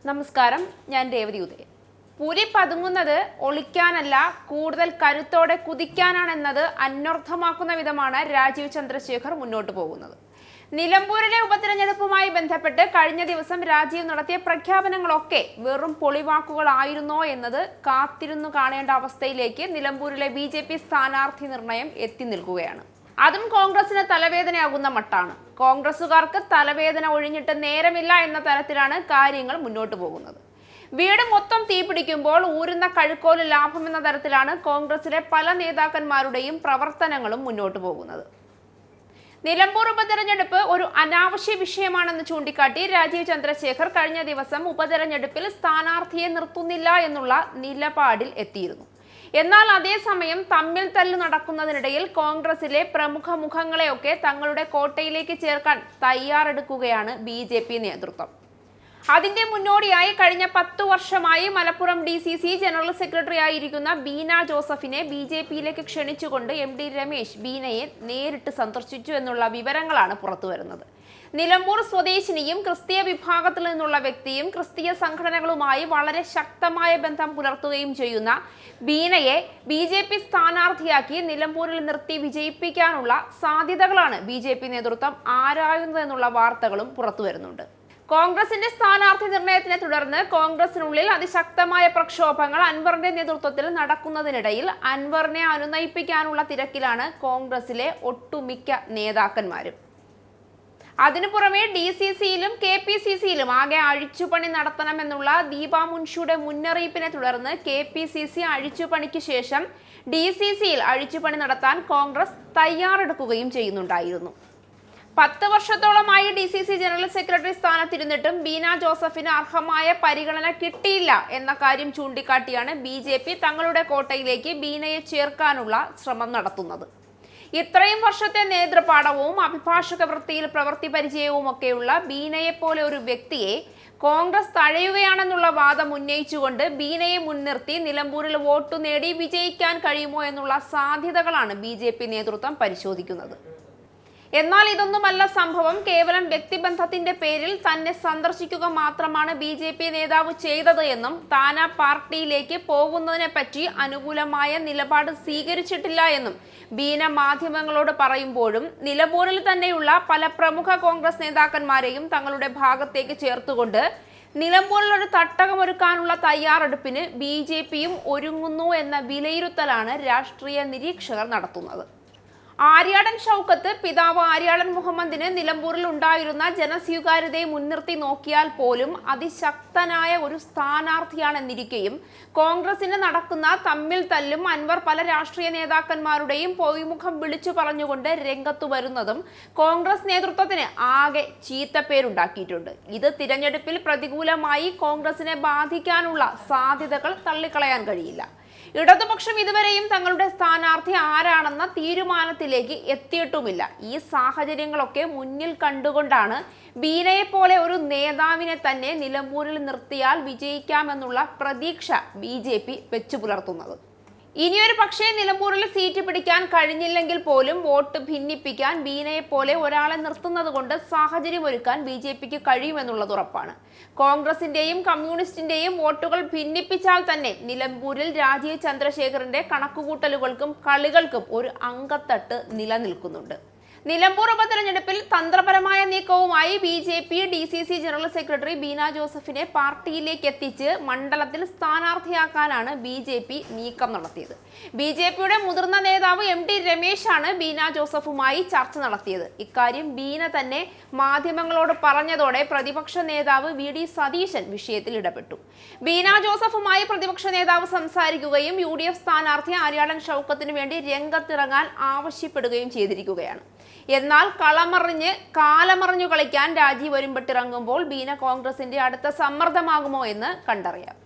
നമസ്കാരം, ഞാൻ രേവതി ഉദയൻ. പുലി പതുങ്ങുന്നത് ഒളിക്കാനല്ല, കൂടുതൽ കരുത്തോടെ കുതിക്കാനാണെന്നത് അന്വർത്ഥമാക്കുന്ന വിധമാണ് രാജീവ് ചന്ദ്രശേഖർ മുന്നോട്ട് പോകുന്നത്. നിലമ്പൂരിലെ ഉപതെരഞ്ഞെടുപ്പുമായി ബന്ധപ്പെട്ട് കഴിഞ്ഞ ദിവസം രാജീവ് നടത്തിയ പ്രഖ്യാപനങ്ങളൊക്കെ വെറും പൊളിവാക്കുകളായിരുന്നോ എന്നത് കാത്തിരുന്നു കാണേണ്ട അവസ്ഥയിലേക്ക് നിലമ്പൂരിലെ BJP സ്ഥാനാർത്ഥി നിർണയം എത്തി നിൽക്കുകയാണ്. അതും കോൺഗ്രസിന് തലവേദനയാകുന്ന മട്ടാണ്. കോൺഗ്രസുകാർക്ക് തലവേദന ഒഴിഞ്ഞിട്ട് നേരമില്ല എന്ന തരത്തിലാണ് കാര്യങ്ങൾ മുന്നോട്ട് പോകുന്നത്. വീട് മൊത്തം തീപിടിക്കുമ്പോൾ ഊരുന്ന കഴുക്കോല് ലാഭമെന്ന തരത്തിലാണ് കോൺഗ്രസിലെ പല നേതാക്കന്മാരുടെയും പ്രവർത്തനങ്ങളും മുന്നോട്ട് പോകുന്നത്. നിലമ്പൂർ ഉപതെരഞ്ഞെടുപ്പ് ഒരു അനാവശ്യ വിഷയമാണെന്ന് ചൂണ്ടിക്കാട്ടി രാജീവ് ചന്ദ്രശേഖർ കഴിഞ്ഞ ദിവസം ഉപതെരഞ്ഞെടുപ്പിൽ സ്ഥാനാർത്ഥിയെ നിർത്തുന്നില്ല എന്നുള്ള നിലപാടിൽ എത്തിയിരുന്നു. എന്നാൽ അതേസമയം തമ്മിൽ തല്ല് നടക്കുന്നതിനിടയിൽ കോൺഗ്രസിലെ പ്രമുഖ മുഖങ്ങളെയൊക്കെ തങ്ങളുടെ കോട്ടയിലേക്ക് ചേർക്കാൻ തയ്യാറെടുക്കുകയാണ് BJP നേതൃത്വം. അതിന്റെ മുന്നോടിയായി കഴിഞ്ഞ 10 വർഷമായി മലപ്പുറം DCC ജനറൽ സെക്രട്ടറി ആയിരിക്കുന്ന ബീന ജോസഫിനെ BJPയിലേക്ക് ക്ഷണിച്ചുകൊണ്ട് MD രമേശ് ബീനയെ നേരിട്ട് സന്ദർശിച്ചു എന്നുള്ള വിവരങ്ങളാണ് പുറത്തുവരുന്നത്. നിലമ്പൂർ സ്വദേശിനിയും ക്രിസ്തീയ വിഭാഗത്തിൽ നിന്നുള്ള വ്യക്തിയും ക്രിസ്തീയ സംഘടനകളുമായി വളരെ ശക്തമായ ബന്ധം പുലർത്തുകയും ചെയ്യുന്ന ബീനയെ BJP സ്ഥാനാർത്ഥിയാക്കി നിലമ്പൂരിൽ നിർത്തി വിജയിപ്പിക്കാനുള്ള സാധ്യതകളാണ് BJP നേതൃത്വം ആരായുന്നതെന്നുള്ള വാർത്തകളും പുറത്തുവരുന്നുണ്ട്. കോൺഗ്രസിന്റെ സ്ഥാനാർത്ഥി നിർണയത്തിനെ തുടർന്ന് കോൺഗ്രസിനുള്ളിൽ അതിശക്തമായ പ്രക്ഷോഭങ്ങൾ അൻവറിന്റെ നേതൃത്വത്തിൽ നടക്കുന്നതിനിടയിൽ അൻവറിനെ അനുനയിപ്പിക്കാനുള്ള തിരക്കിലാണ് കോൺഗ്രസിലെ ഒട്ടുമിക്ക നേതാക്കന്മാരും. അതിനു പുറമെ DCCയിലും KPCCയിലും ആകെ അഴിച്ചുപണി നടത്തണമെന്നുള്ള ദീപാ മുൻഷിയുടെ മുന്നറിയിപ്പിനെ തുടർന്ന് KPCC അഴിച്ചുപണിക്ക് ശേഷം DCCയിൽ അഴിച്ചുപണി നടത്താൻ കോൺഗ്രസ് തയ്യാറെടുക്കുകയും ചെയ്യുന്നുണ്ടായിരുന്നു. 10 വർഷത്തോളമായി DCC ജനറൽ സെക്രട്ടറി സ്ഥാനത്തിരുന്നിട്ടും ബീന ജോസഫിന് അർഹമായ പരിഗണന കിട്ടിയില്ല എന്ന കാര്യം ചൂണ്ടിക്കാട്ടിയാണ് BJP തങ്ങളുടെ കോട്ടയിലേക്ക് ബീനയെ ചേർക്കാനുള്ള ശ്രമം നടത്തുന്നത്. ഇത്രയും വർഷത്തെ നേതൃപാഠവും അഭിഭാഷക വൃത്തിയിൽ പ്രവൃത്തി പരിചയവും ഒക്കെയുള്ള ബീനയെ പോലെ ഒരു വ്യക്തിയെ കോൺഗ്രസ് തഴയുകയാണെന്നുള്ള വാദം ഉന്നയിച്ചുകൊണ്ട് ബീനയെ മുൻനിർത്തി നിലമ്പൂരിൽ വോട്ടു നേടി വിജയിക്കാൻ കഴിയുമോ എന്നുള്ള സാധ്യതകളാണ് BJP നേതൃത്വം പരിശോധിക്കുന്നത്. എന്നാൽ ഇതൊന്നുമല്ല സംഭവം. കേവലം വ്യക്തിബന്ധത്തിന്റെ പേരിൽ തന്നെ സന്ദർശിക്കുക മാത്രമാണ് BJP നേതാവ് ചെയ്തത് എന്നും താൻ ആ പാർട്ടിയിലേക്ക് പോകുന്നതിനെ പറ്റി അനുകൂലമായ നിലപാട് സ്വീകരിച്ചിട്ടില്ല എന്നും ബീന മാധ്യമങ്ങളോട് പറയുമ്പോഴും നിലമ്പൂരിൽ തന്നെയുള്ള പല പ്രമുഖ കോൺഗ്രസ് നേതാക്കന്മാരെയും തങ്ങളുടെ ഭാഗത്തേക്ക് ചേർത്തുകൊണ്ട് നിലമ്പൂരിൽ ഒരു തട്ടകമൊരുക്കാനുള്ള തയ്യാറെടുപ്പിന് BJPയും ഒരുങ്ങുന്നു എന്ന വിലയിരുത്തലാണ് രാഷ്ട്രീയ നിരീക്ഷകർ നടത്തുന്നത്. ആര്യാടൻ ഷൗക്കത്ത് പിതാവ് ആര്യാടൻ മുഹമ്മദിന് നിലമ്പൂരിൽ ഉണ്ടായിരുന്ന ജനസ്വീകാര്യതയെ മുൻനിർത്തി നോക്കിയാൽ പോലും അതിശക്തനായ ഒരു സ്ഥാനാർത്ഥിയാണെന്നിരിക്കെയും കോൺഗ്രസിന് നടക്കുന്ന തമ്മിൽ തല്ലും അൻവർ പല രാഷ്ട്രീയ നേതാക്കന്മാരുടെയും പൊയ്മുഖം വിളിച്ചു പറഞ്ഞുകൊണ്ട് രംഗത്തു വരുന്നതും കോൺഗ്രസ് നേതൃത്വത്തിന് ആകെ ചീത്തപ്പേരുണ്ടാക്കിയിട്ടുണ്ട്. ഇത് തിരഞ്ഞെടുപ്പിൽ പ്രതികൂലമായി കോൺഗ്രസിനെ ബാധിക്കാനുള്ള സാധ്യതകൾ തള്ളിക്കളയാൻ കഴിയില്ല. ഇടതുപക്ഷം ഇതുവരെയും തങ്ങളുടെ സ്ഥാനാർത്ഥി ആരാണെന്ന തീരുമാനത്തിലേക്ക് എത്തിയിട്ടുമില്ല. ഈ സാഹചര്യങ്ങളൊക്കെ മുന്നിൽ കണ്ടുകൊണ്ടാണ് ബീനയെ പോലെ ഒരു നേതാവിനെ തന്നെ നിലമ്പൂരിൽ നിർത്തിയാൽ വിജയിക്കാമെന്നുള്ള പ്രതീക്ഷ BJP വെച്ചു പുലർത്തുന്നത്. ഇനിയൊരു പക്ഷേ നിലമ്പൂരിൽ സീറ്റ് പിടിക്കാൻ കഴിഞ്ഞില്ലെങ്കിൽ പോലും വോട്ട് ഭിന്നിപ്പിക്കാൻ ബീനയെ പോലെ ഒരാളെ നിർത്തുന്നത് കൊണ്ട് സാഹചര്യമൊരുക്കാൻ BJPക്ക് കഴിയുമെന്നുള്ളത് ഉറപ്പാണ്. കോൺഗ്രസിന്റെയും കമ്മ്യൂണിസ്റ്റിന്റെയും വോട്ടുകൾ ഭിന്നിപ്പിച്ചാൽ തന്നെ നിലമ്പൂരിൽ രാജീവ് ചന്ദ്രശേഖറിന്റെ കണക്കുകൂട്ടലുകൾക്കും കളികൾക്കും ഒരു അങ്കത്തട്ട് നിലനിൽക്കുന്നുണ്ട്. നിലമ്പൂർ ഉപതെരഞ്ഞെടുപ്പിൽ തന്ത്രപരമായ നീക്കവുമായി BJP DCC general secretary Beena ജോസഫിനെ പാർട്ടിയിലേക്ക് എത്തിച്ച് മണ്ഡലത്തിൽ സ്ഥാനാർത്ഥിയാക്കാനാണ് BJP നീക്കം നടത്തിയത്. BJPയുടെ മുതിർന്ന നേതാവ് MD രമേശാണ് ബീന ജോസഫുമായി ചർച്ച നടത്തിയത്. ഇക്കാര്യം ബീന തന്നെ മാധ്യമങ്ങളോട് പറഞ്ഞതോടെ പ്രതിപക്ഷ നേതാവ് VD സതീശൻ വിഷയത്തിൽ ഇടപെട്ടു. ബീന ജോസഫുമായി പ്രതിപക്ഷ നേതാവ് സംസാരിക്കുകയും UDF സ്ഥാനാർത്ഥി ആര്യാടൻ ഷൗക്കത്തിന് വേണ്ടി രംഗത്തിറങ്ങാൻ ആവശ്യപ്പെടുകയും ചെയ്തിരിക്കുകയാണ്. എന്നാൽ കാലമറിഞ്ഞു കളിക്കാൻ രാജീവ് വരുമ്പെട്ടിറങ്ങുമ്പോൾ ബീന കോൺഗ്രസിന്റെ അടുത്ത സമ്മർദ്ദമാകുമോ എന്ന് കണ്ടറിയാം.